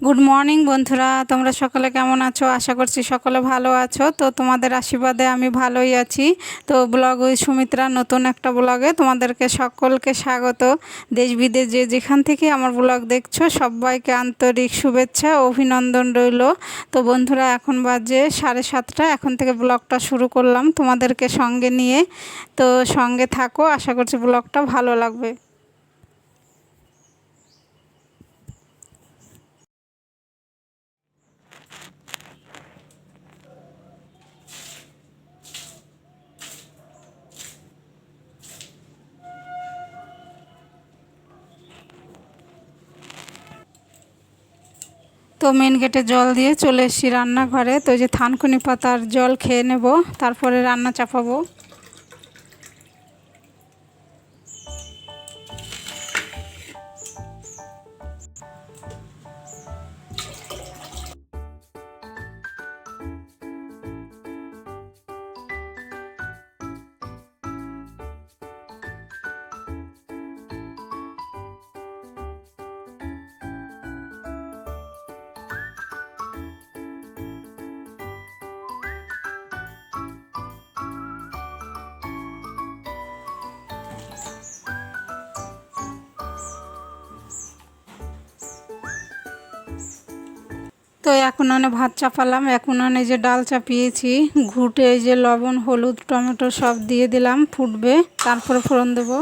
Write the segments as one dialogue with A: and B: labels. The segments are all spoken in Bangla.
A: গুড মর্নিং বন্ধুরা, তোমরা সকলে কেমন আছো? আশা করছি সকলে ভালো আছো। তো তোমাদের আশীর্বাদে আমি ভালোই আছি। তো ব্লগ উইথ সুমিত্রা নতুন একটা ব্লগে তোমাদেরকে সকলকে স্বাগত। দেশ বিদেশ যে যেখান থেকে আমার ব্লগ দেখছো সবাইকে আন্তরিক শুভেচ্ছা ও অভিনন্দন রইল। তো বন্ধুরা, এখন বাজে 7:30, এখন থেকে ব্লগটা শুরু করলাম তোমাদেরকে সঙ্গে নিয়ে। তো সঙ্গে থাকো, আশা করছি ব্লগটা ভালো লাগবে। তো মেন গেটে জল দিয়ে চলে এসেছি রান্নাঘরে। তো যে থানকুনি পাতার জল খেয়ে নেব, তারপরে রান্না চাপাবো। তো এখন ভাত চাপালাম, এখন যে ডাল চাপিয়েছি, ঘুটে যে লবণ হলুদ টমেটো সব দিয়ে দিলাম, ফুটবে তারপরে ফোড়ন দেবো।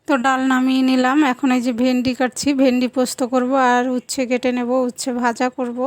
A: তো ডাল নামিয়ে নিলাম, এখন এই যে ভেন্ডি কাটছি, ভেন্ডি পোস্ত করব আর উচ্ছে কেটে নেব, উচ্ছে ভাজা করব।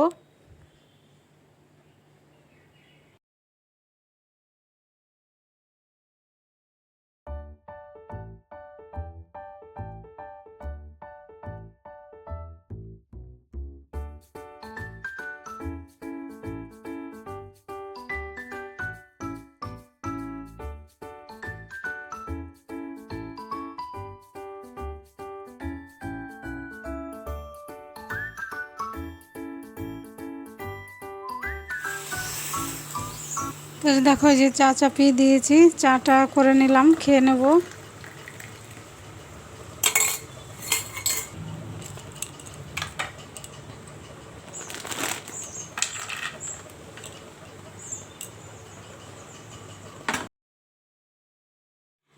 A: তো দেখো এই যে চা চাপিয়ে দিয়েছি, চাটা করে নিলাম, খেয়ে নেব।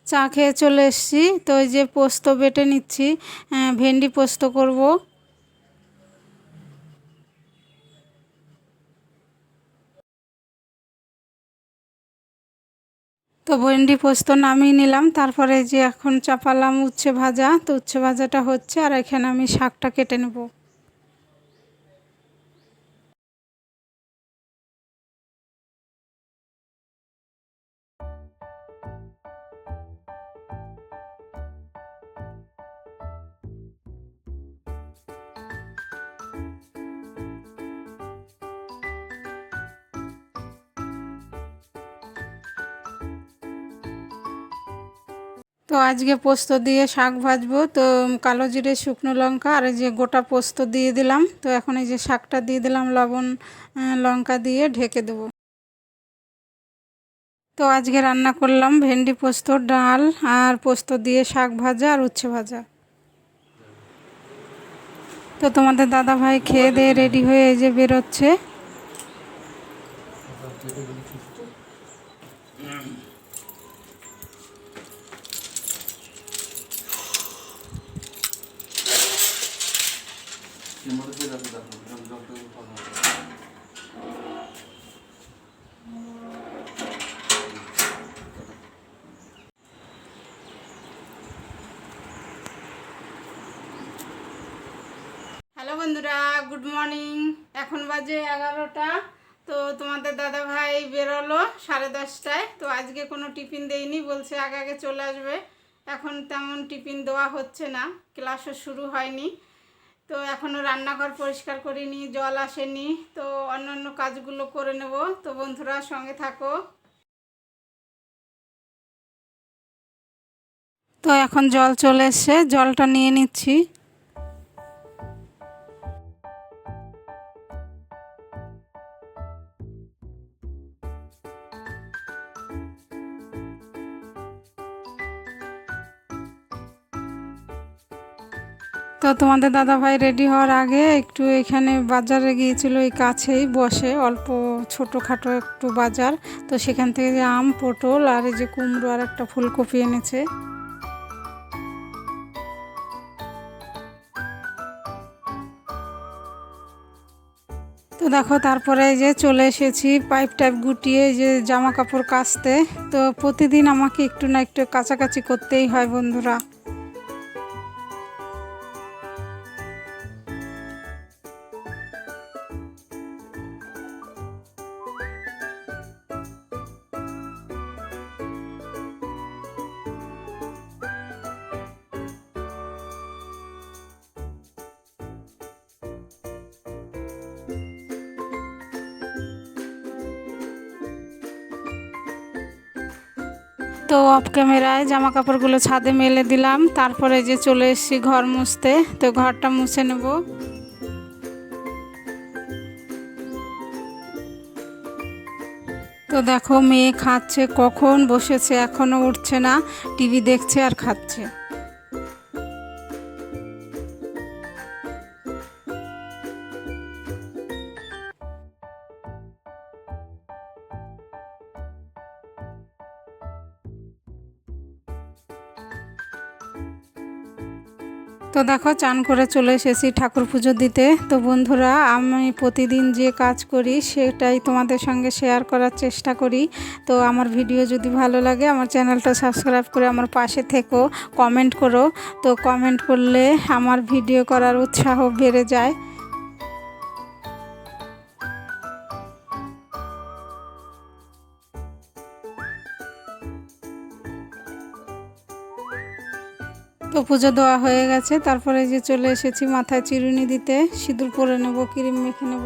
A: চা খেয়ে চলে এসেছি। তো এই যে পোস্ত বেটে নিচ্ছি, ভেন্ডি পোস্ত করব। তো ভেন্ডি পোস্ত নামিয়ে নিলাম, তারপরে যে এখন চাপালাম উচ্ছে ভাজা। তো উচ্ছে ভাজাটা হচ্ছে, আর এখানে আমি শাকটা কেটে নেব। তো আজকে পোস্ত দিয়ে শাক ভাজবো। তো কালো জিরে শুকনো লঙ্কা আর এই যে গোটা পোস্ত দিয়ে দিলাম। তো এখন এই যে শাকটা দিয়ে দিলাম, লবণ লঙ্কা দিয়ে ঢেকে দেবো। তো আজকে রান্না করলাম ভেন্ডি পোস্ত, ডাল আর পোস্ত দিয়ে শাক ভাজা আর উচ্ছে ভাজা। তো তোমাদের দাদা ভাই খেয়ে দিয়ে রেডি হয়ে এই যে বেরোচ্ছে। হ্যালো বন্ধুরা, গুড মর্নিং। এখন বাজে 11টা। তো তোমাদের দাদা ভাই বেরোলো 10:30টায়। তো আজকে কোনো টিফিন দেয়নি, বলছে আগে আগে চলে আসবে। এখন তেমন টিফিন দেওয়া হচ্ছে না, ক্লাসও শুরু হয়নি। তো এখনও রান্নাঘর পরিষ্কার করিনি, জল আসেনি। তো অন্যান্য কাজগুলো করে নেব। তো বন্ধুরা সঙ্গে থাকো। তো এখন জল চলে এসছে, জলটা নিয়ে নিচ্ছি। তো তোমাদের দাদাভাই রেডি হওয়ার আগে একটু এখানে বাজারে গিয়েছিল, এই কাছেই বসে অল্প ছোটোখাটো একটু বাজার। তো সেখান থেকে যে আম, পটল আর এই যে কুমড়ো আর একটা ফুলকপি এনেছে। তো দেখো তারপরে এই যে চলে এসেছি পাইপ টাইপ গুটিয়ে যে জামা কাপড় কাচতে। তো প্রতিদিন আমাকে একটু না একটু কাচাকাচি করতেই হয় বন্ধুরা। তো অফ ক্যামেরায় জামা কাপড়গুলো ছাদে মেলে দিলাম, তারপরে যে চলে এসেছি ঘর মুছতে। তো ঘরটা মুছে নেব। তো দেখো মেয়ে খাচ্ছে, কখন বসেছে এখনো উঠছে না, টিভি দেখছে আর খাচ্ছে। তো দেখো চান করে চলে এসেছি ঠাকুর পুজো দিতে। তো বন্ধুরা, আমি প্রতিদিন যে কাজ করি সেটাই তোমাদের সঙ্গে শেয়ার করার চেষ্টা করি। তো আমার ভিডিও যদি ভালো লাগে আমার চ্যানেলটা সাবস্ক্রাইব করে আমার পাশে থেকো, কমেন্ট করো। তো কমেন্ট করলে আমার ভিডিও করার উৎসাহ বেড়ে যায়। তো পুজো দেওয়া হয়ে গেছে, তারপরে যে চলে এসেছি মাথায় চিরুনি দিতে, সিঁদুর পরে নেব, ক্রিম মেখে নেব।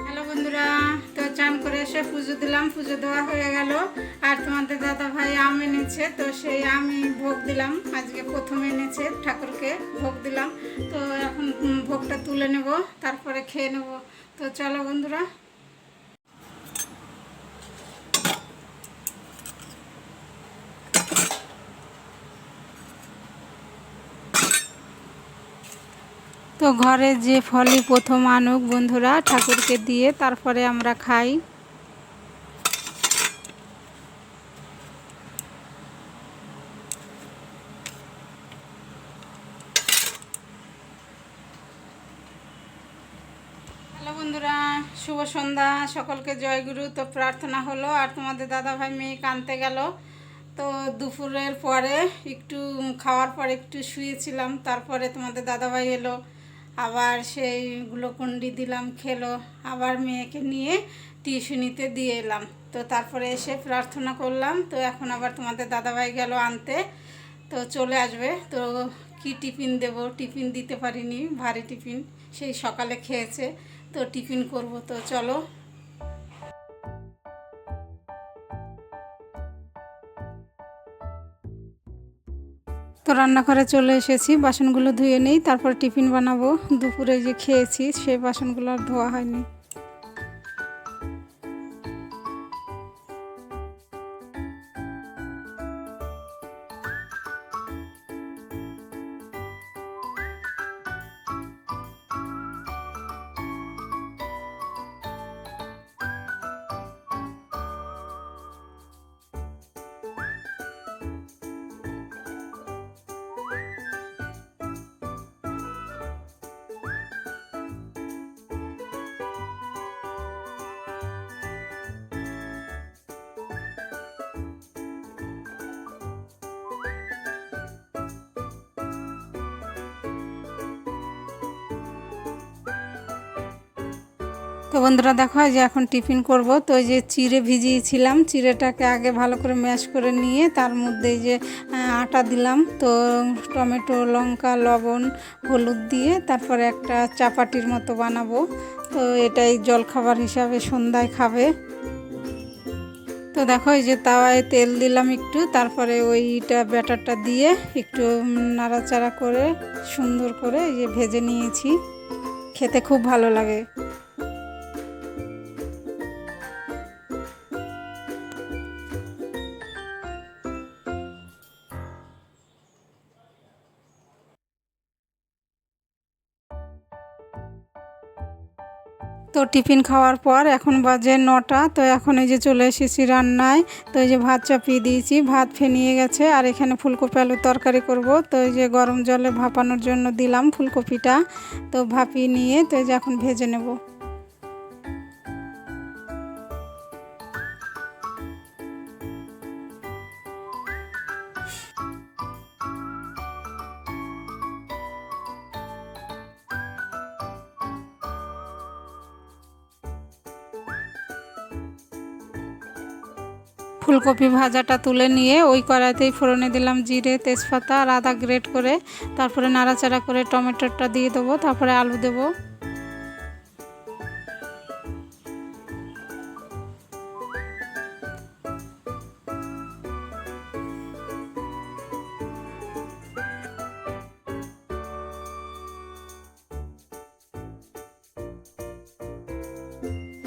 A: হ্যালো বন্ধুরা, তো চান করে এসে পুজো দিলাম, পুজো দেওয়া হয়ে গেল। আর তোমাদের দাদা ভাই আম এনেছে, তো সেই আমি ভোগ দিলাম। আজকে প্রথম এনেছে, ঠাকুরকে ভোগ দিলাম। তো এখন ভোগটা তুলে নেব, তারপরে খেয়ে নেব। তো চলো বন্ধুরা। তো ঘরে যে ফলই প্রথম আনুক বন্ধুরা, ঠাকুরকে দিয়ে তারপরে আমরা খাই। হ্যালো বন্ধুরা, শুভ সন্ধ্যা, সকলকে জয়গুরু। তো প্রার্থনা হলো আর তোমাদের দাদাভাই মেয়ে আনতে গেল। তো দুপুরের পরে একটু খাওয়ার পরে একটু শুয়েছিলাম, তারপরে তোমাদের দাদাভাই এলো, আবার সেই গ্লুকন্ডি দিলাম, খেলো। আবার মেয়েকে নিয়ে টিউশনিতে দিয়ে এলাম। তো তারপরে এসে প্রার্থনা করলাম। তো এখন আবার তোমাদের দাদাভাই গেল আনতে, তো চলে আসবে। তো কি টিফিন দেব, টিফিন দিতে পারিনি, ভারী টিফিন সেই সকালে খেয়েছে। তো টিফিন করব, তো চলো। তো রান্নাঘরে চলে এসেছি, বাসনগুলো ধুয়ে নেই, তারপর টিফিন বানাবো। দুপুরে যে খেয়েছি সেই বাসনগুলো আর ধোয়া হয়নি। তো বন্ধুরা দেখো, যে এখন টিফিন করব। তো এই যে চিড়ে ভিজিয়েছিলাম, চিড়েটাকে আগে ভালো করে ম্যাশ করে নিয়ে তার মধ্যে যে আটা দিলাম। তো টমেটো, লঙ্কা, লবণ, হলুদ দিয়ে তারপরে একটা চাপাটির মতো বানাবো। তো এটাই জলখাবার হিসাবে সন্ধ্যায় খাবে। তো দেখো এই যে তাওয়ায় তেল দিলাম একটু, তারপরে ওইটা ব্যাটারটা দিয়ে একটু নাড়াচাড়া করে সুন্দর করে এই যে ভেজে নিয়েছি। খেতে খুব ভালো লাগে। তো টিফিন খাওয়ার পর এখন বাজে 9টা। তো এখন এই যে চলে এসেছি রান্নায়। তো এই যে ভাত চাপিয়ে দিয়েছি, ভাত ফেনিয়ে গেছে। আর এখানে ফুলকপি আলুর তরকারি করব। তো এই যে গরম জলে ভাপানোর জন্য দিলাম ফুলকপিটা। তো ভাপিয়ে নিয়ে তো এই যে এখন ভেজে নেব। ফুলকপি ভাজাটা তুলে নিয়ে ওই কড়াইতেই ফোড়নে দিলাম জিরে, তেজপাতা আর আদা গ্রেট করে। তারপরে নাড়াচাড়া করে টমেটোটা দিয়ে দেবো, তারপরে আলু দেবো।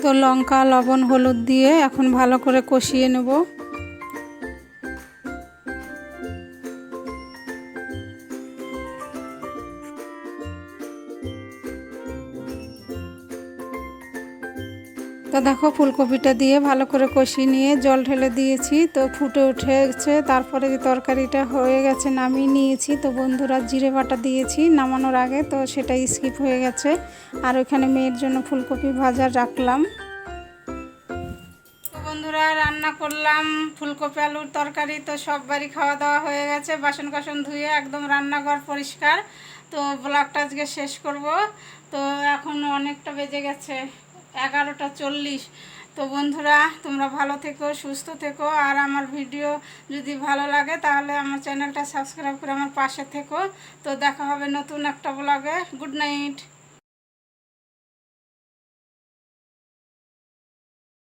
A: তো লঙ্কা, লবণ, হলুদ দিয়ে এখন ভালো করে কষিয়ে নেব। তো দেখো ফুলকপিটা দিয়ে ভালো করে কষিয়ে নিয়ে জল ঢেলে দিয়েছি। তো ফুটে উঠেছে, তারপরে তরকারিটা হয়ে গেছে, নামিয়ে নিয়েছি। তো বন্ধুরা জিরে বাটা দিয়েছি নামানোর আগে, তো সেটা স্কিপ হয়ে গেছে। আর ওইখানে মেয়ের জন্য ফুলকপি ভাজা রাখলাম। তো বন্ধুরা রান্না করলাম ফুলকপি আলুর তরকারি। তো সব বাড়ি খাওয়া দাওয়া হয়ে গেছে, বাসন কাসন ধুয়ে একদম রান্নাঘর পরিষ্কার। তো ব্লগটা আজকে শেষ করব। তো এখন অনেকটা বেজে গেছে, 11টা 40। তো বন্ধুরা তোমরা ভালো থেকো, সুস্থ থেকো। আর আমার ভিডিও যদি ভালো লাগে তাহলে আমার চ্যানেলটা সাবস্ক্রাইব করে আমার পাশে থেকো। তো দেখা হবে নতুন একটা ব্লগে। Good night.